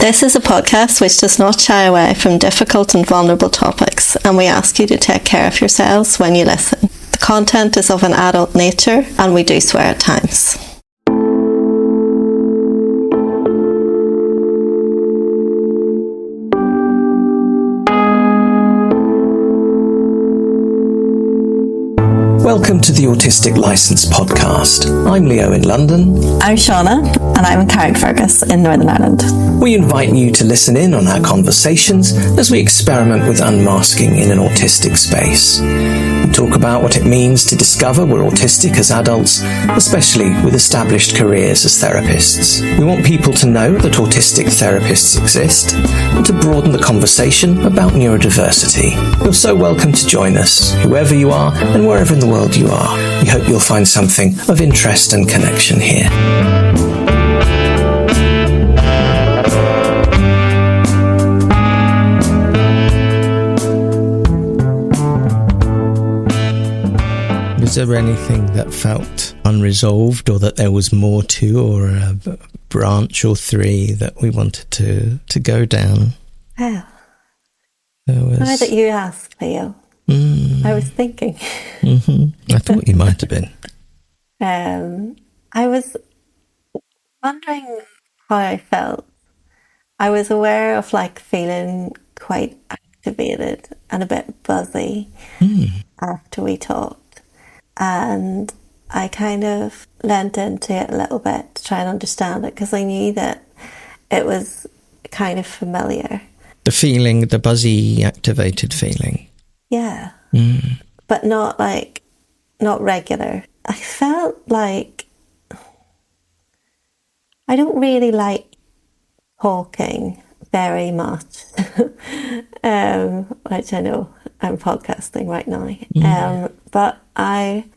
This is a podcast which does not shy away from difficult and vulnerable topics, and we ask you to take care of yourselves when you listen. The content is of an adult nature, and we do swear at times. Welcome to the Autistic Licence podcast. I'm Leo in London. I'm Shauna, and I'm Carrickfergus in Northern Ireland. We invite you to listen in on our conversations as we experiment with unmasking in an autistic space. We talk about what it means to discover we're autistic as adults, especially with established careers as therapists. We want people to know that autistic therapists exist and to broaden the conversation about neurodiversity. You're so welcome to join us, whoever you are and wherever in the world you are. We hope you'll find something of interest and connection here. Was there anything that felt unresolved, or that there was more to, or a branch or three that we wanted to go down? Well, now that you asked, Leo, I was thinking. I thought you might have been. I was wondering how I felt. I was aware of feeling quite activated and a bit buzzy after we talked. And I kind of leant into it a little bit to try and understand it, because I knew that it was kind of familiar. The feeling, the buzzy, activated feeling. Yeah. But not regular. I felt like I don't really like talking very much. Which I know I'm podcasting right now. But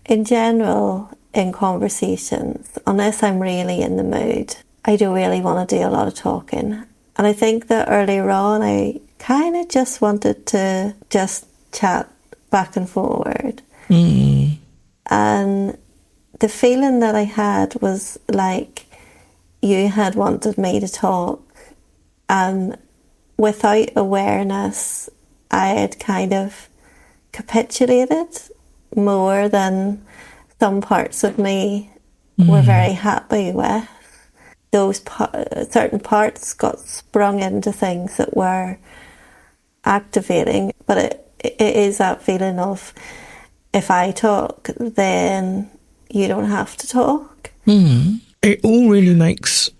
in general, in conversations, unless I'm really in the mood, I don't really want to do a lot of talking. And I think that earlier on, I kind of just wanted to just chat back and forward. And the feeling that I had was like you had wanted me to talk, and without awareness, I had kind of capitulated more than some parts of me were very happy with. Those certain parts got sprung into things that were activating, but it is that feeling of, if I talk, then you don't have to talk. It all really makes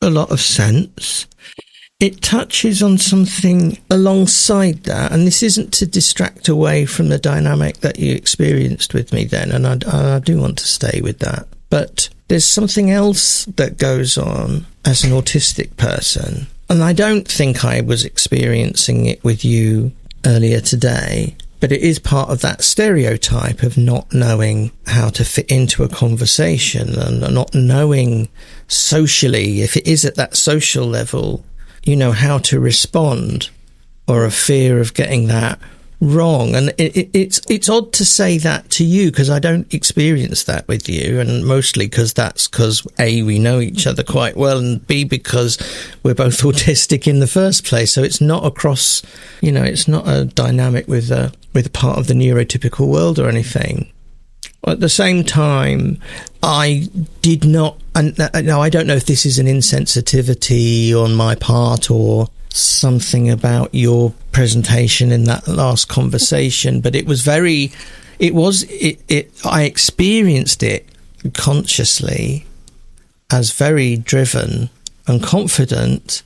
a lot of sense. It touches on something alongside that, and this isn't to distract away from the dynamic that you experienced with me then, and I do want to stay with that. But there's something else that goes on as an autistic person, and I don't think I was experiencing it with you earlier today, but it is part of that stereotype of not knowing how to fit into a conversation and not knowing socially, if it is at that social level, how to respond, or a fear of getting that wrong. And it's odd to say that to you, because I don't experience that with you, and mostly because A, we know each other quite well, and B, because we're both autistic in the first place. So it's not across, it's not a dynamic with part of the neurotypical world or anything. At the same time, I did not, and now I don't know if this is an insensitivity on my part or something about your presentation in that last conversation, but I experienced it consciously as very driven and confident,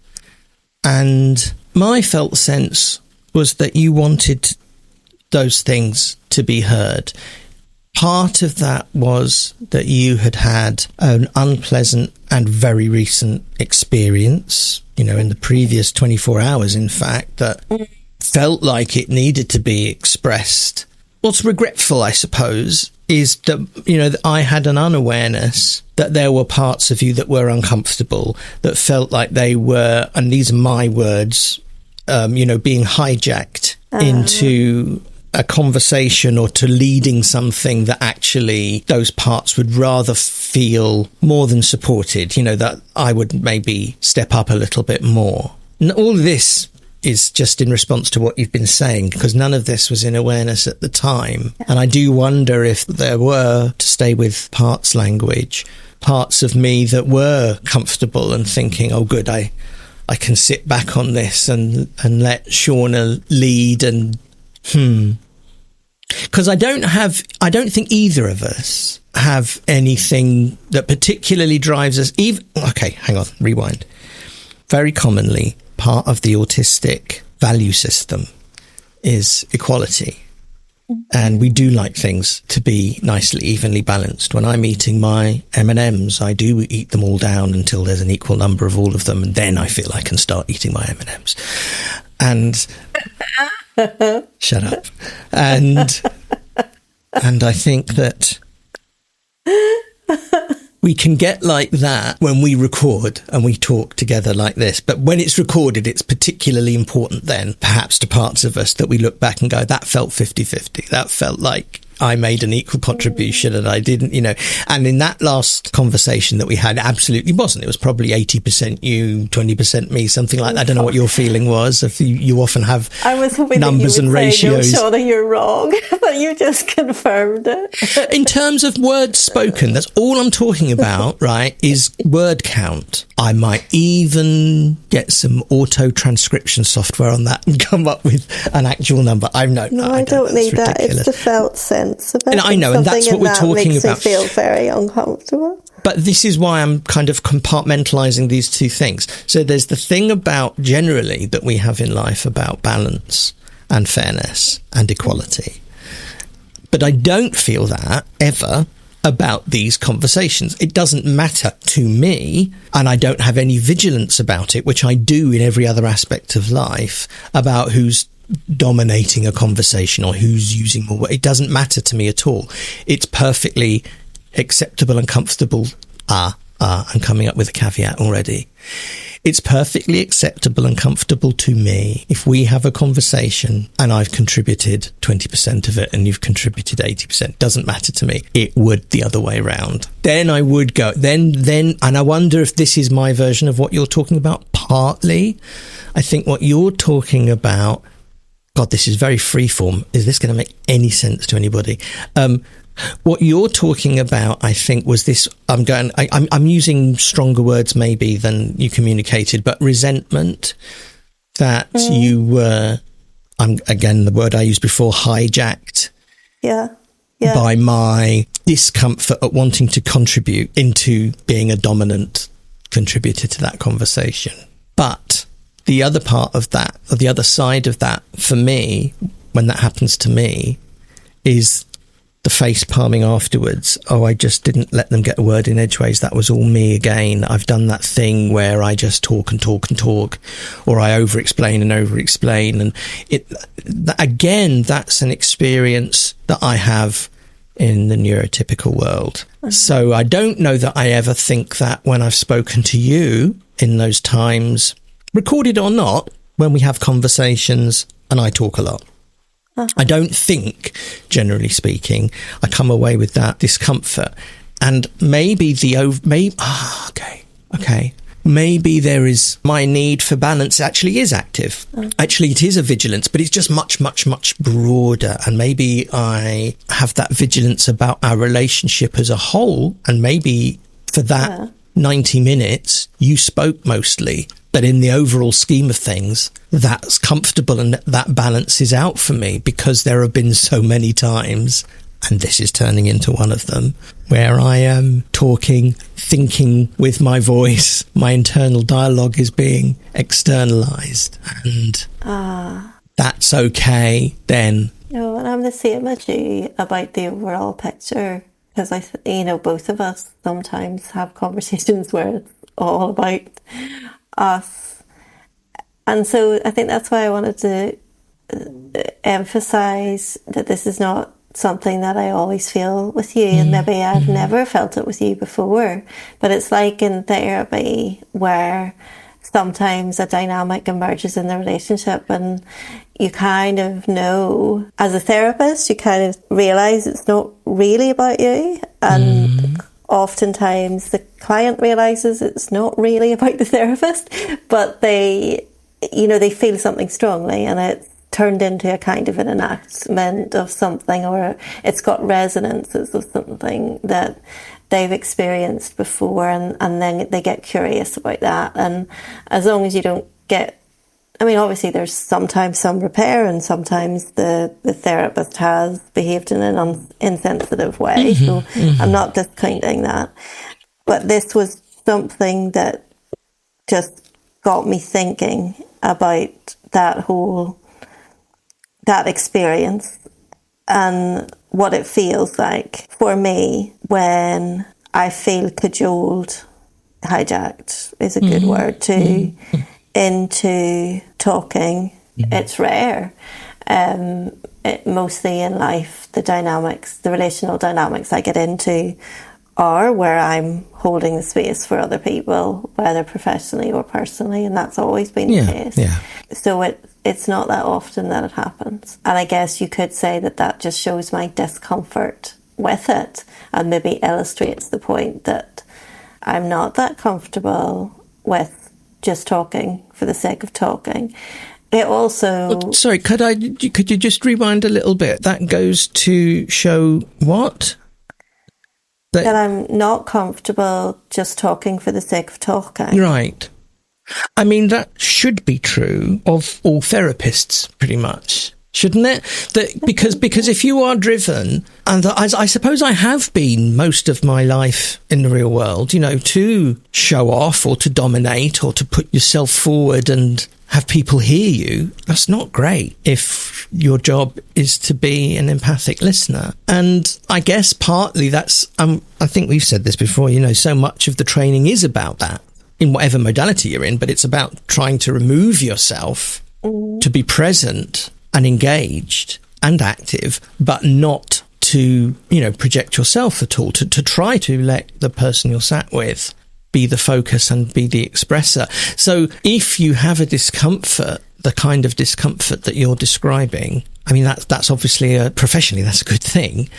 and my felt sense was that you wanted those things to be heard. Part of that was that you had an unpleasant and very recent experience, in the previous 24 hours, in fact, that felt like it needed to be expressed. What's regretful, I suppose, is that, that I had an unawareness that there were parts of you that were uncomfortable, that felt like they were, and these are my words, being hijacked into a conversation or to leading something that actually those parts would rather feel more than supported, you know, that I would maybe step up a little bit more. And all this is just in response to what you've been saying, because none of this was in awareness at the time. And I do wonder if there were, to stay with parts language, parts of me that were comfortable and thinking, oh, good, I can sit back on this and let Shauna lead and because I don't think either of us have anything that particularly drives us. Okay, hang on, rewind. Very commonly, part of the autistic value system is equality. And we do like things to be nicely, evenly balanced. When I'm eating my M&Ms, I do eat them all down until there's an equal number of all of them. And then I feel I can start eating my M&Ms. And shut up. And I think that we can get like that when we record and we talk together like this. But when it's recorded, it's particularly important then, perhaps to parts of us, that we look back and go, that felt 50-50. That felt like I made an equal contribution and I didn't, you know. And in that last conversation that we had, absolutely wasn't. It was probably 80% you, 20% me, something like that. I don't know what your feeling was. If you often have I was hoping numbers that you would and say, ratios. No, Shauna, you're wrong. But you just confirmed it. In terms of words spoken, that's all I'm talking about, right, is word count. I might even get some auto transcription software on that and come up with an actual number. I don't need that. It's the felt sense of it. And I know, and that's what we're talking makes about. Me feel very uncomfortable. But this is why I'm kind of compartmentalizing these two things. So there's the thing about generally that we have in life about balance and fairness and equality. But I don't feel that ever about these conversations. It doesn't matter to me, and I don't have any vigilance about it, which I do in every other aspect of life, about who's dominating a conversation or who's using more. It doesn't matter to me at all. It's perfectly acceptable and comfortable. I'm coming up with a caveat already. It's perfectly acceptable and comfortable to me if we have a conversation and I've contributed 20% of it and you've contributed 80%. Doesn't matter to me. It would the other way around. Then I would go, then, and I wonder if this is my version of what you're talking about. Partly, I think what you're talking about, God, this is very freeform. Is this going to make any sense to anybody? What you're talking about, I think, was this. I'm using stronger words maybe than you communicated, but resentment that you were. Again, the word I used before, hijacked. Yeah. By my discomfort at wanting to contribute into being a dominant contributor to that conversation, but the other part of that, or the other side of that, for me, when that happens to me, is the face palming afterwards. Oh, I just didn't let them get a word in edgeways. That was all me again. I've done that thing where I just talk and talk and talk, or I over-explain and over-explain. And again, that's an experience that I have in the neurotypical world. So I don't know that I ever think that when I've spoken to you in those times, recorded or not, when we have conversations and I talk a lot. I don't think, generally speaking, I come away with that discomfort. And maybe maybe there is, my need for balance actually is active. Actually, it is a vigilance, but it's just much, much, much broader. And maybe I have that vigilance about our relationship as a whole. And maybe for that 90 minutes, you spoke mostly. But in the overall scheme of things, that's comfortable and that balances out for me, because there have been so many times, and this is turning into one of them, where I am talking, thinking with my voice, my internal dialogue is being externalized, and that's okay then. No, and I'm the same as you about the overall picture, because both of us sometimes have conversations where it's all about us. And so I think that's why I wanted to emphasize that this is not something that I always feel with you, and maybe I've never felt it with you before, but it's like in therapy where sometimes a dynamic emerges in the relationship, and you kind of know, as a therapist, you kind of realise it's not really about you, and oftentimes the client realises it's not really about the therapist, but they feel something strongly, and it's turned into a kind of an enactment of something, or it's got resonances of something that they've experienced before, and then they get curious about that. And as long as you don't get, I mean, obviously there's sometimes some repair, and sometimes the therapist has behaved in an insensitive way, so I'm not discounting that. But this was something that just got me thinking about that experience and what it feels like for me when I feel cajoled, hijacked is a good word, into talking. It's rare. Mostly in life, the relational dynamics I get into are where I'm holding the space for other people, whether professionally or personally, and that's always been the case. Yeah. So it's not that often that it happens. And I guess you could say that just shows my discomfort with it, and maybe illustrates the point that I'm not that comfortable with just talking for the sake of talking. It also... Sorry, could you just rewind a little bit? That goes to show what? That I'm not comfortable just talking for the sake of talking. Right. I mean, that should be true of all therapists, pretty much, shouldn't it? Because if you are driven, and I suppose I have been most of my life in the real world, to show off or to dominate or to put yourself forward and have people hear you, that's not great if your job is to be an empathic listener. And I guess partly that's, I think we've said this before, so much of the training is about that, in whatever modality you're in, but it's about trying to remove yourself to be present and engaged and active, but not to, project yourself at all, to try to let the person you're sat with be the focus and be the expressor. So if you have a discomfort, the kind of discomfort that you're describing, I mean, that's obviously professionally, that's a good thing.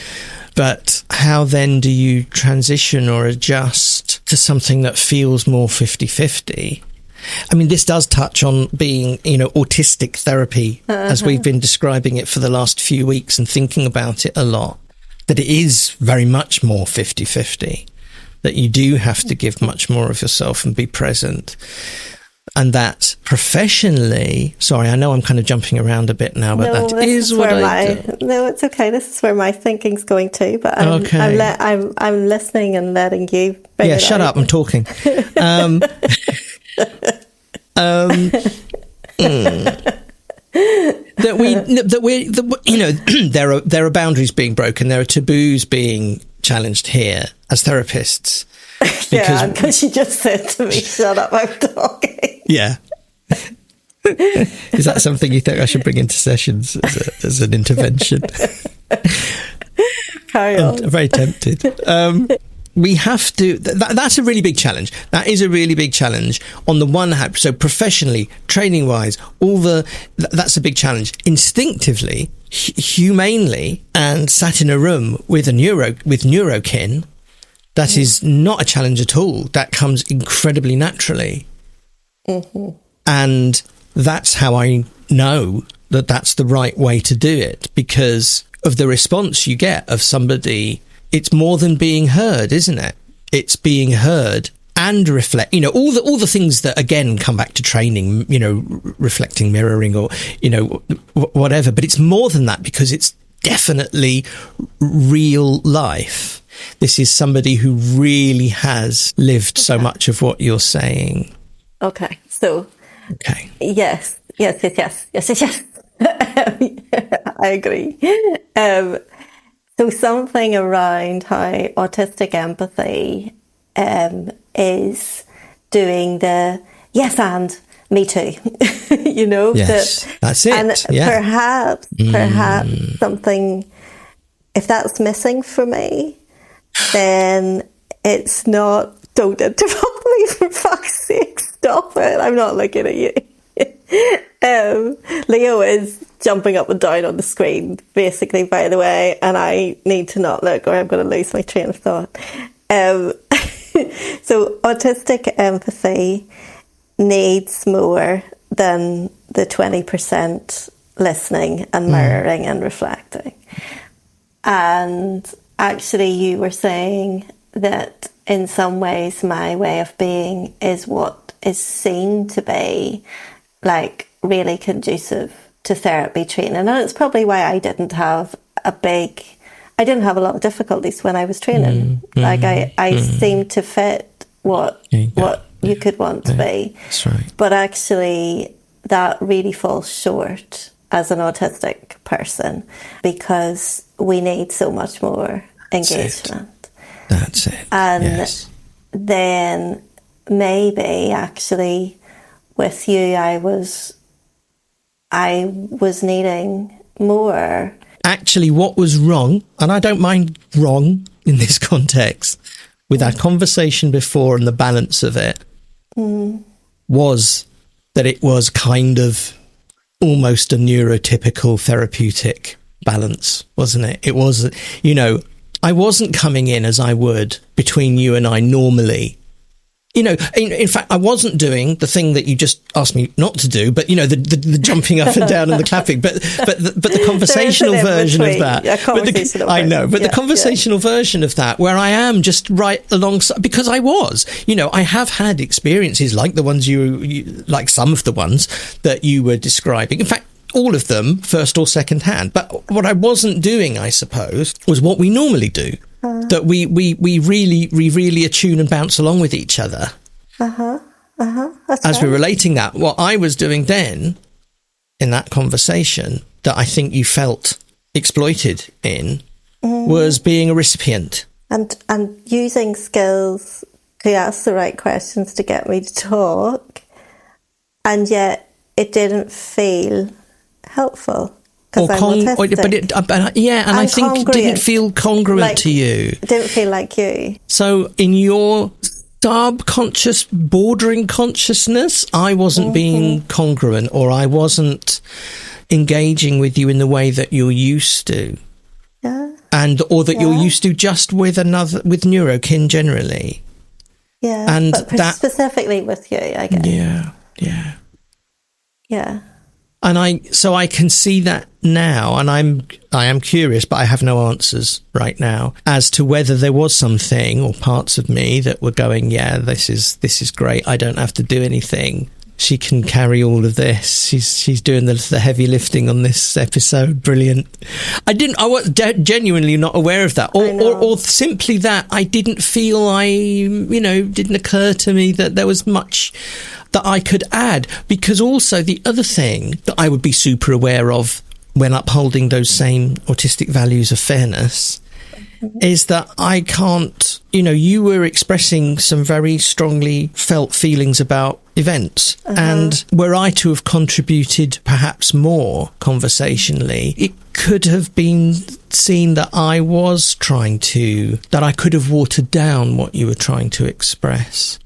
But how then do you transition or adjust to something that feels more 50-50? I mean, this does touch on being, autistic therapy, as we've been describing it for the last few weeks and thinking about it a lot, that it is very much more 50-50. That you do have to give much more of yourself and be present. And that professionally, sorry, I know I'm kind of jumping around a bit now, but that is what I do. No, it's okay. This is where my thinking's going to, but I'm listening and letting you bring it shut up, I'm talking. There are boundaries being broken, there are taboos being challenged here as therapists. Because you just said to me, shut up, I'm talking. Yeah. Is that something you think I should bring into sessions as an intervention? Carry on. I'm very tempted. We have to, that's a really big challenge. That is a really big challenge on the one hand. So professionally, training wise, that's a big challenge. Instinctively, humanely, and sat in a room with neurokin, that is not a challenge at all. That comes incredibly naturally. And that's how I know that that's the right way to do it, because of the response you get of somebody. It's more than being heard, isn't it? It's being heard and reflect, all the things that again come back to training, reflecting, mirroring, or, whatever. But it's more than that, because it's definitely real life. This is somebody who really has lived so much of what you're saying. Okay. So. Okay. Yes. I agree. So something around how autistic empathy is doing the yes and me too, Yes, that's it. And perhaps something, if that's missing for me, then it's not, don't interrupt me for fuck's sake, Stop it. I'm not looking at you. Leo is jumping up and down on the screen, basically, by the way, and I need to not look or I'm going to lose my train of thought. So autistic empathy needs more than the 20% listening and mirroring and reflecting. And actually you were saying that in some ways my way of being is what is seen to be like really conducive to therapy training. And it's probably why I didn't have a lot of difficulties when I was training. I seemed to fit what you could want to be. That's right. But actually that really falls short as an autistic person because we need so much more engagement. That's it. And then maybe actually with you I was needing more. Actually, what was wrong, and I don't mind wrong in this context, with our conversation before and the balance of it, was that it was kind of almost a neurotypical therapeutic balance, wasn't it? It was, I wasn't coming in as I would between you and I normally. In fact, I wasn't doing the thing that you just asked me not to do, but the jumping up and down and the clapping, but the conversational version of that. The conversational version of that, where I am just right alongside, because I was, I have had experiences like the ones you like some of the ones that you were describing. In fact, all of them first or second hand. But what I wasn't doing, I suppose, was what we normally do. That we really attune and bounce along with each other. As we're relating that, what I was doing then in that conversation that I think you felt exploited in was being a recipient. And using skills to ask the right questions to get me to talk, and yet it didn't feel helpful. And I think it didn't feel congruent to you. It didn't feel like you. So in your subconscious, bordering consciousness, I wasn't being congruent, or I wasn't engaging with you in the way that you're used to. Yeah. Or that you're used to just with neurokin generally. Yeah. And but specifically with you, I guess. Yeah. And I can see that now, and I am curious, but I have no answers right now as to whether there was something or parts of me that were going, this is great. I don't have to do anything. She can carry all of this. She's doing the heavy lifting on this episode. Brilliant. I was genuinely not aware of that, or simply that I didn't feel didn't occur to me that there was much that I could add, because also the other thing that I would be super aware of when upholding those same autistic values of fairness is that I can't, you were expressing some very strongly felt feelings about events, and were I to have contributed perhaps more conversationally, it could have been seen that I could have watered down what you were trying to express.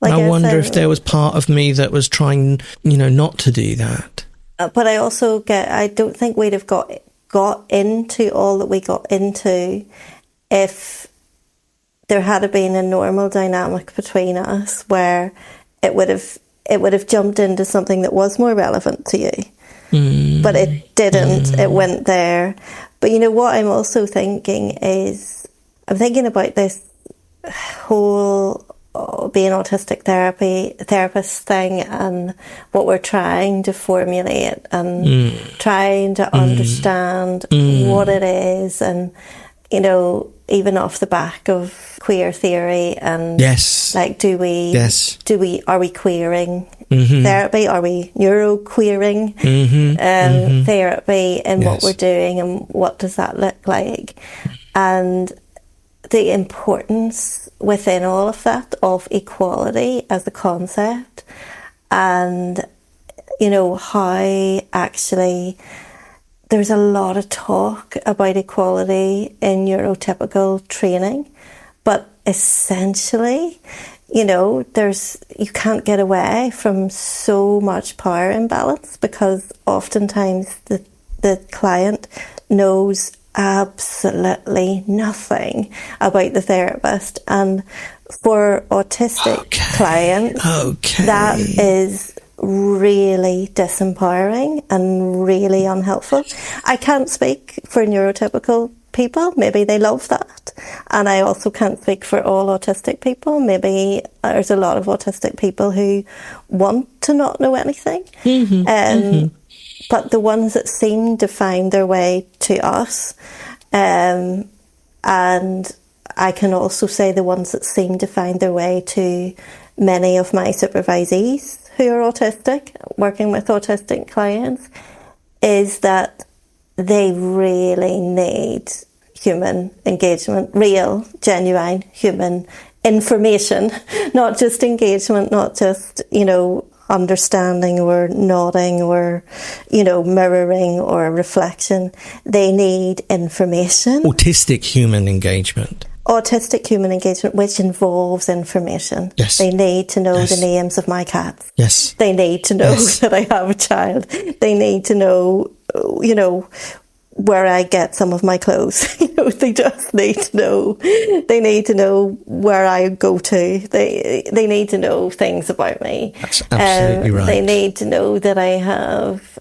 I wonder if there was part of me that was trying, not to do that. But I also I don't think we'd have got into all that we got into if there had been a normal dynamic between us where it would have jumped into something that was more relevant to you. But it didn't. It went there. But what I'm also thinking is, I'm thinking about this whole being autistic therapist thing, and what we're trying to formulate and trying to understand what it is, and even off the back of queer theory, and are we queering therapy? Are we neuro-queering therapy in what we're doing, and what does that look like? And the importance within all of that of equality as a concept, and how actually there's a lot of talk about equality in neurotypical training, but essentially you know, you can't get away from so much power imbalance, because oftentimes the client knows absolutely nothing about the therapist. And for autistic clients, that is really disempowering and really unhelpful. I can't speak for neurotypical people. Maybe they love that. And I also can't speak for all autistic people. Maybe there's a lot of autistic people who want to not know anything. But the ones that seem to find their way to us, and I can also say the ones that seem to find their way to many of my supervisees who are autistic, working with autistic clients, is that they really need human engagement, real, genuine human information, not just engagement, not just, you know, understanding or nodding or, you know, mirroring or reflection. They need information. Autistic human engagement. Autistic human engagement, which involves information. Yes. They need to know the names of my cats. Yes. They need to know that I have a child. They need to know, you know, where I get some of my clothes. You know, they just need to know. They need to know where I go to. They need to know things about me. That's absolutely right. They need to know that I have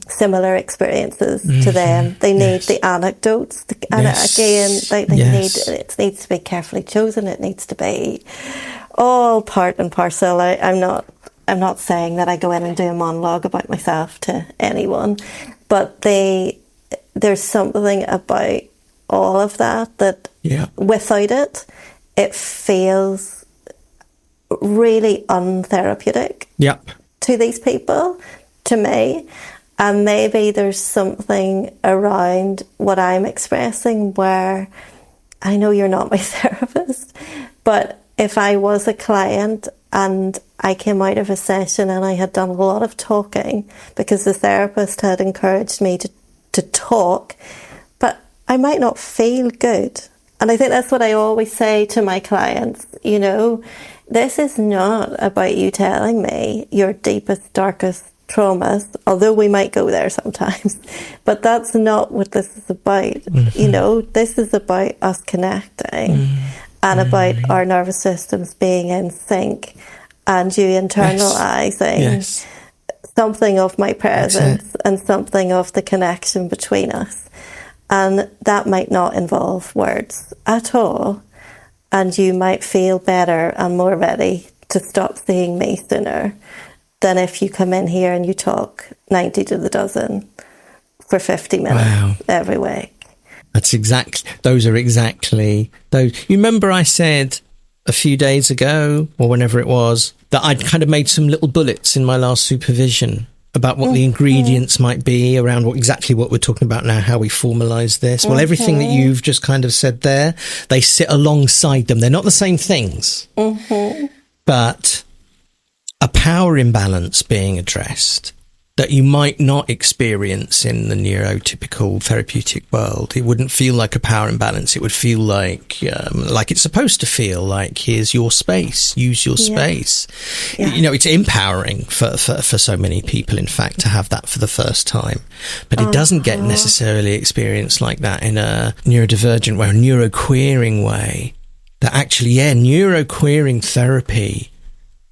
similar experiences to them. They need the anecdotes. And again, it needs to be carefully chosen. It needs to be all part and parcel. I'm not saying that I go in and do a monologue about myself to anyone, but there's something about all of that without it, it feels really untherapeutic to these people, to me. And maybe there's something around what I'm expressing where I know you're not my therapist, but if I was a client and I came out of a session and I had done a lot of talking because the therapist had encouraged me to talk, but I might not feel good. And I think that's what I always say to my clients, you know, this is not about you telling me your deepest, darkest traumas, although we might go there sometimes, but that's not what this is about. You know, this is about us connecting and about our nervous systems being in sync and you internalising something of my presence and something of the connection between us. And that might not involve words at all. And you might feel better and more ready to stop seeing me sooner than if you come in here and you talk 90 to the dozen for 50 minutes every week. Those are exactly those. You remember I said a few days ago, or whenever it was, that I'd kind of made some little bullets in my last supervision about what the ingredients might be around exactly what we're talking about now, how we formalise this. Well, everything that you've just kind of said there, they sit alongside them. They're not the same things, but a power imbalance being addressed that you might not experience in the neurotypical therapeutic world. It wouldn't feel like a power imbalance. It would feel like it's supposed to feel, like, here's your space, use your space. You know, it's empowering for so many people, in fact, to have that for the first time. But it doesn't get necessarily experienced like that in a neurodivergent way, a neuroqueering way. That actually, neuroqueering therapy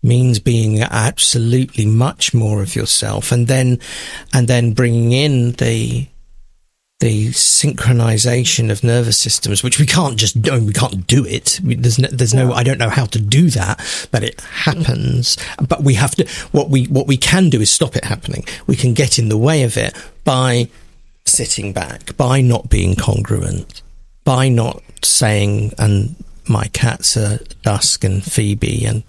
means being absolutely much more of yourself, and then bringing in the synchronization of nervous systems, which we can't just do. We can't do it. There's no. I don't know how to do that, but it happens. But we have to. What we can do is stop it happening. We can get in the way of it by sitting back, by not being congruent, by not saying, and my cats are Dusk and Phoebe and.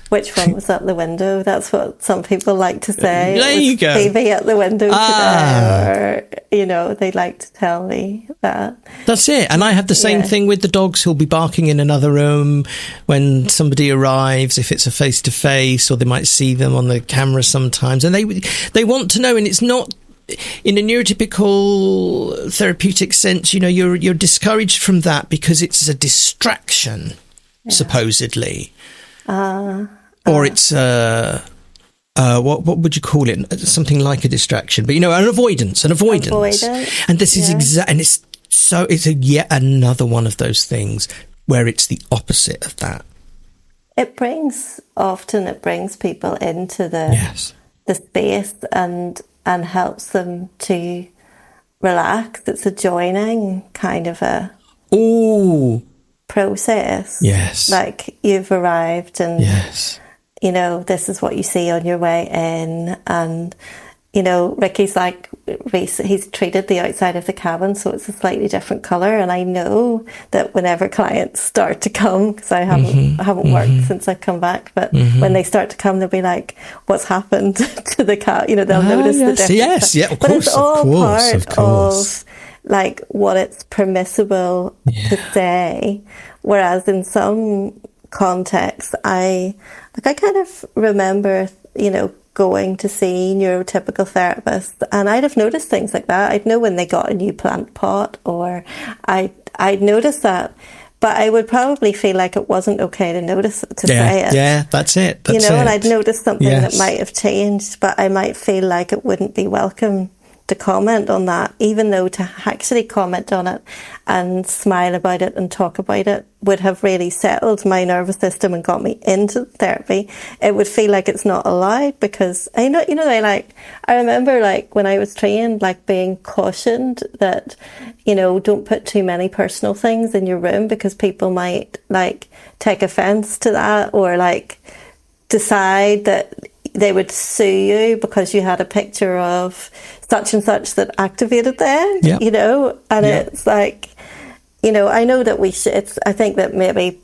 Which one was at the window? That's what some people like to say. There you go. Phoebe at the window today, or, you know, they like to tell me that. That's it. And I have the same thing with the dogs who'll be barking in another room when somebody arrives, if it's a face-to-face, or they might see them on the camera sometimes. And they want to know, and it's not... In a neurotypical therapeutic sense, you know, you're discouraged from that because it's a distraction, supposedly. Or it's what would you call it? Something like a distraction, but an avoidance. And this is and it's yet another one of those things where it's the opposite of that. It brings people into the space and helps them to relax. It's a joining kind of a process. Yes. Like, you've arrived and yes, this is what you see on your way in. And Ricky's like, he's treated the outside of the cabin so it's a slightly different colour, and I know that whenever clients start to come, because I haven't worked since I've come back, but when they start to come, they'll be like, what's happened to the cat? They'll notice the difference. Yes, yeah, of but course, it's all of course. of like what it's permissible to say, whereas in some contexts I kind of remember going to see neurotypical therapists, and I'd have noticed things like that. I'd know when they got a new plant pot, or I'd notice that, but I would probably feel like it wasn't okay to say it. Yeah, that's it. And I'd noticed something that might have changed, but I might feel like it wouldn't be welcome to comment on that, even though to actually comment on it and smile about it and talk about it would have really settled my nervous system and got me into therapy. It would feel like it's not allowed, because I remember when I was trained, being cautioned that, don't put too many personal things in your room because people might take offence to that, or decide that they would sue you because you had a picture of such and such that activated them, and it's I know that we should, I think that maybe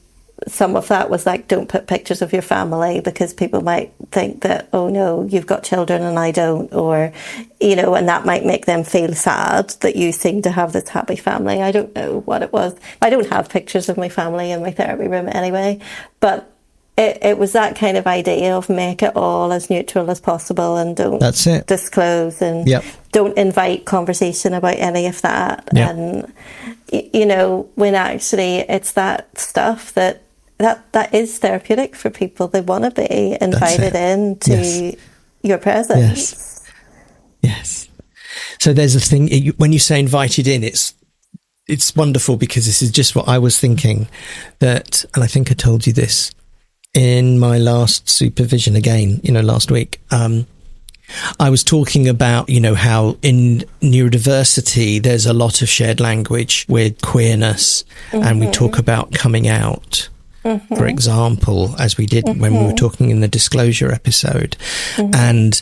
some of that was don't put pictures of your family because people might think that, oh no, you've got children and I don't, or, and that might make them feel sad that you seem to have this happy family. I don't know what it was. I don't have pictures of my family in my therapy room anyway, but it was that kind of idea of make it all as neutral as possible and don't disclose and don't invite conversation about any of that. Yep. And, when actually it's that stuff that is therapeutic for people. They want to be invited into your presence. Yes. So there's a thing, when you say invited in, it's wonderful, because this is just what I was thinking, that, and I think I told you this in my last supervision again, last week, I was talking about, how in neurodiversity, there's a lot of shared language with queerness, and we talk about coming out, for example, as we did when we were talking in the disclosure episode. And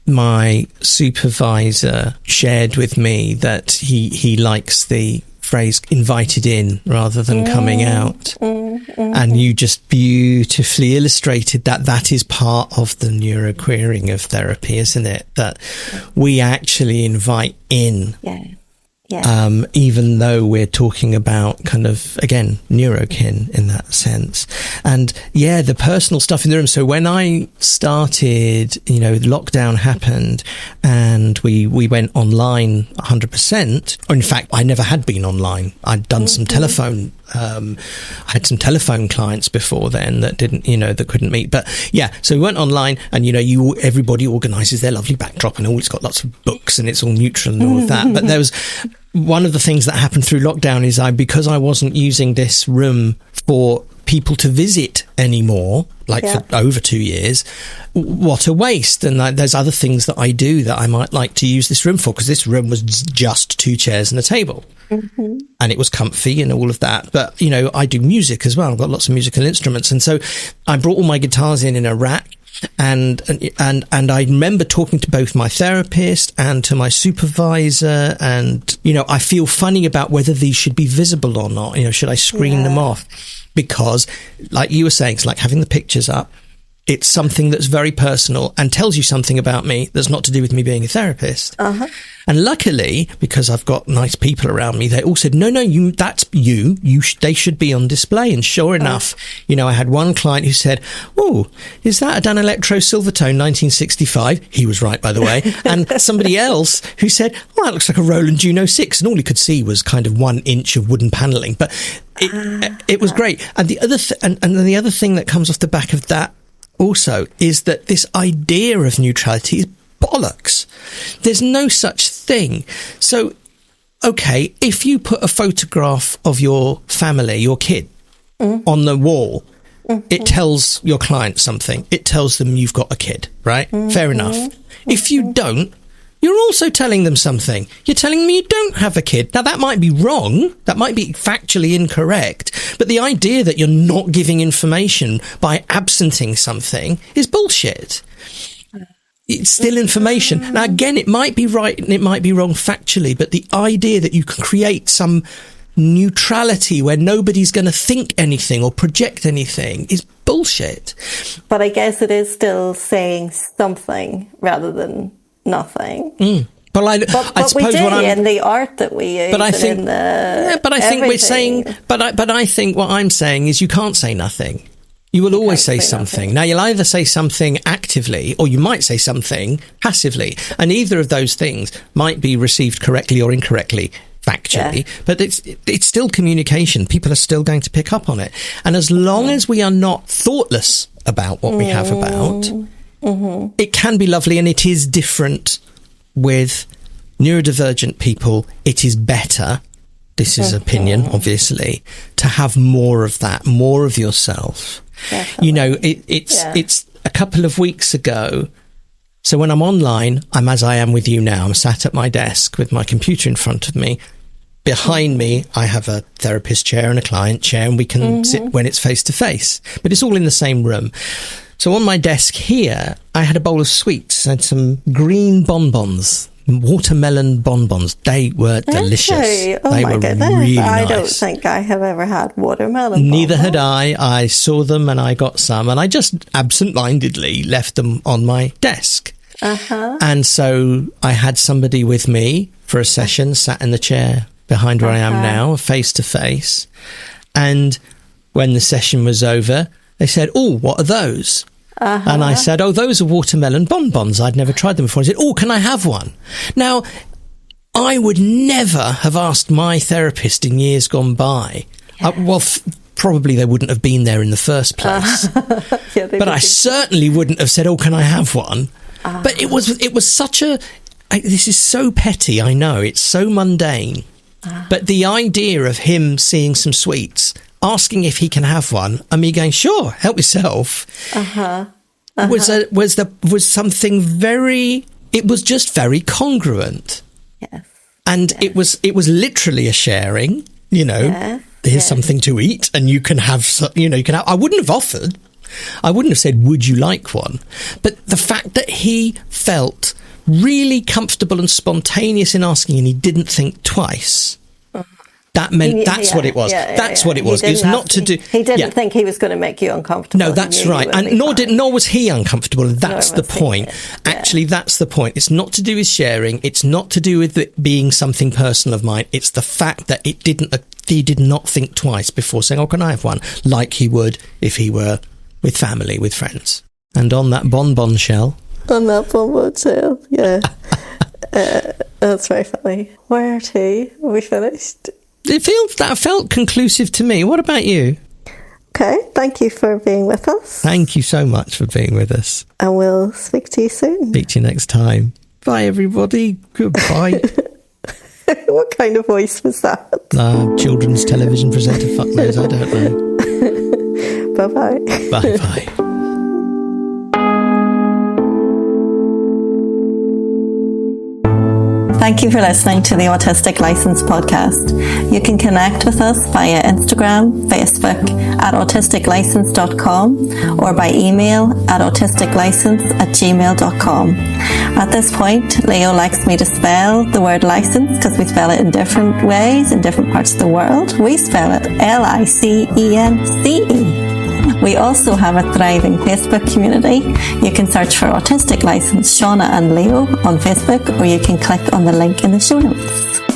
my supervisor shared with me that he likes the phrase invited in rather than coming out. And you just beautifully illustrated that is part of the neuroqueering of therapy, isn't it? That we actually invite in. Even though we're talking about kind of, again, neurokin in that sense. And the personal stuff in the room. So when I started, lockdown happened and we went online 100%. Or in fact, I never had been online. I'd done some telephone. I had some telephone clients before then that didn't, that couldn't meet. But so we went online, and everybody organises their lovely backdrop and all. It's got lots of books and it's all neutral and all of that. But there was one of the things that happened through lockdown is because I wasn't using this room for people to visit anymore, for over 2 years, what a waste. And there's other things that I do that I might like to use this room for, because this room was just 2 chairs and a table. And it was comfy and all of that. But, I do music as well. I've got lots of musical instruments. And so I brought all my guitars in a rack. And I remember talking to both my therapist and to my supervisor, and, I feel funny about whether these should be visible or not. Should I screen them off? Because, like you were saying, it's like having the pictures up. It's something that's very personal and tells you something about me that's not to do with me being a therapist. And luckily, because I've got nice people around me, they all said, no, that's you. They should be on display. And sure enough, I had one client who said, oh, is that a Dan Electro Silvertone 1965? He was right, by the way. And somebody else who said, oh, that looks like a Roland Juno 6. And all he could see was kind of 1 inch of wooden panelling. But it was great. And the other the other thing that comes off the back of that also is that this idea of neutrality is bollocks. There's no such thing. So, okay, if you put a photograph of your family, your kid, on the wall, it tells your client something. It tells them you've got a kid, right? Fair enough. If you don't, you're also telling them something. You're telling them you don't have a kid. Now, that might be wrong. That might be factually incorrect. But the idea that you're not giving information by absenting something is bullshit. It's still information. Now, again, it might be right and it might be wrong factually, but the idea that you can create some neutrality where nobody's going to think anything or project anything is bullshit. But I guess it is still saying something rather than nothing. But I suppose we do what I'm in the art that we use. But I think, in I think we're saying. But I think what I'm saying is you can't say nothing. You will always say something. Now, you'll either say something actively or you might say something passively. And either of those things might be received correctly or incorrectly, factually. But it's still communication. People are still going to pick up on it. And as long as we are not thoughtless about what we have about, it can be lovely, and it is different with neurodivergent people. It is better, this is opinion, obviously, to have more of that, more of yourself. Definitely. It's a couple of weeks ago. So when I'm online, I'm as I am with you now. I'm sat at my desk with my computer in front of me. Behind me, I have a therapist chair and a client chair, and we can sit when it's face to face. But it's all in the same room. So on my desk here, I had a bowl of sweets and some green bonbons, watermelon bonbons. They were delicious. Okay. Oh, they my were goodness. really I nice. don't think I have ever had watermelon Neither bonbons. had I. I saw them and I got some, and I just absent-mindedly left them on my desk. And so I had somebody with me for a session, sat in the chair behind where I am now, face to face. And when the session was over, they said, oh, what are those? And I said, oh, those are watermelon bonbons. I'd never tried them before. I said, oh, can I have one? Now, I would never have asked my therapist in years gone by. Probably they wouldn't have been there in the first place. But I certainly wouldn't have said, oh, can I have one? But it was such a... This is so petty, I know. It's so mundane. But the idea of him seeing some sweets, asking if he can have one, and me going, sure, help yourself, was something very... It was just very congruent. Yes. And it was literally a sharing, here's something to eat, and you can have, I wouldn't have offered. I wouldn't have said, would you like one? But the fact that he felt really comfortable and spontaneous in asking, and he didn't think twice. That meant that's what it was. That's what it was. It's not to do. He didn't think he was going to make you uncomfortable. No, that's right. And nor was he uncomfortable. That's the point. Actually, that's the point. It's not to do with sharing. It's not to do with it being something personal of mine. It's the fact that he did not think twice before saying, "Oh, can I have one?" Like he would if he were with family, with friends. And on that bonbon shell. On that bonbon shell, yeah. That's very funny. Where to? Are we finished? That felt conclusive to me. What about you? Okay, thank you for being with us. Thank you so much for being with us. And we'll speak to you soon. Speak to you next time. Bye, everybody. Goodbye. What kind of voice was that? Children's television presenter. Fuck knows, I don't know. Bye-bye. Bye-bye. Thank you for listening to the Autistic License podcast. You can connect with us via Instagram, Facebook at autisticlicense.com or by email at autisticlicense@gmail.com. At this point, Leo likes me to spell the word license because we spell it in different ways in different parts of the world. We spell it Licence. We also have a thriving Facebook community. You can search for Autistic License Shauna and Leo on Facebook, or you can click on the link in the show notes.